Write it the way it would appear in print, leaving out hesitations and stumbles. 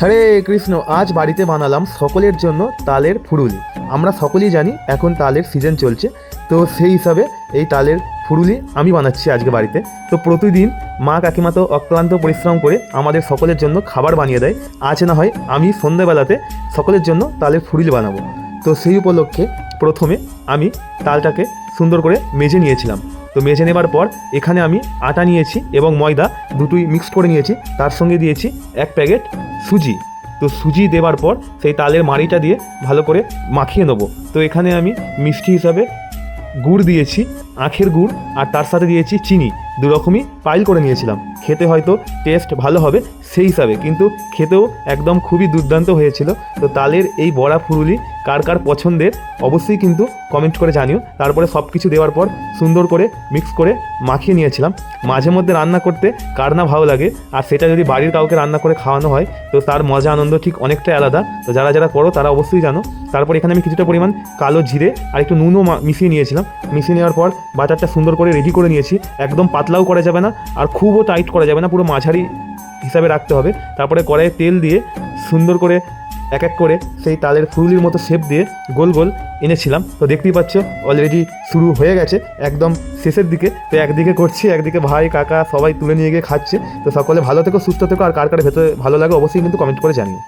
হরে কৃষ্ণ। আজ বাড়িতে বানালাম সকলের জন্য তালের ফুরুলি। আমরা সকলেই জানি এখন তালের সিজন চলছে, তো সেই হিসাবে এই তালের ফুরুলি আমি বানাচ্ছি আজকে বাড়িতে। তো প্রতিদিন মা কাকিমা তো অক্লান্ত পরিশ্রম করে আমাদের সকলের জন্য খাবার বানিয়ে দেয়। আজ না হয় আমি সন্ধ্যেবেলাতে সকলের জন্য তালের ফুরুলি বানাবো। তো সেই উপলক্ষে প্রথমে আমি তালটাকে সুন্দর করে মেজে নিয়েছিলাম। তো মেজে নেবার পর এখানে আমি আটা নিয়েছি এবং ময়দা দুটোই মিক্সড করে নিয়েছি। তার সঙ্গে দিয়েছি 1 প্যাকেট সুজি। তো সুজি দেওয়ার পর সেই তালের মাড়িটা দিয়ে ভালো করে মাখিয়ে নেবো। তো এখানে আমি মিষ্টি হিসাবে গুড় দিয়েছি, আখের গুড়, আর তার সাথে দিয়েছি চিনি। দু রকমই পাইল করে নিয়েছিলাম। খেতে হয়তো টেস্ট ভালো হবে সেই হিসাবে, কিন্তু খেতেও একদম খুবই দুর্দান্ত হয়েছিল। তো তালের এই বড়া ফুরুলি কার কার পছন্দের অবশ্যই কিন্তু কমেন্ট করে জানিও। তারপরে সব কিছু দেওয়ার পর সুন্দর করে মিক্স করে মাখিয়ে নিয়েছিলাম। মাঝে মধ্যে রান্না করতে কার না ভালো লাগে, আর সেটা যদি বাড়ির কাউকে রান্না করে খাওয়ানো হয় তো তার মজা আনন্দ ঠিক অনেকটাই আলাদা। তো যারা যারা করো তারা অবশ্যই জানো। তারপর এখানে আমি কিছুটা পরিমাণ কালো জিরে আর একটু নুনও মিশিয়ে নিয়েছিলাম। মিশিয়ে নেওয়ার পর বাটারটা সুন্দর করে রেডি করে নিয়েছি। একদম পাতলাও করা যাবে না আর খুবও টাইট করা যাবে না, পুরো মাঝারি হিসাবে রাখতে হবে। তারপরে কড়াইয়ে তেল দিয়ে সুন্দর করে এক এক করে সেই তালের ফুরুলির মতো শেপ দিয়ে গোল গোল এনেছিলাম। তো দেখতেই পাচ্ছ অলরেডি শুরু হয়ে গেছে, একদম শেষের দিকে। তো একদিকে করছি, একদিকে ভাই কাকা সবাই তুলে নিয়ে গিয়ে খাচ্ছে। তো সকলে ভালো থেকো, সুস্থ থেকো, আর কার কার ভেতরে ভালো লাগে অবশ্যই কিন্তু কমেন্ট করে জানিও।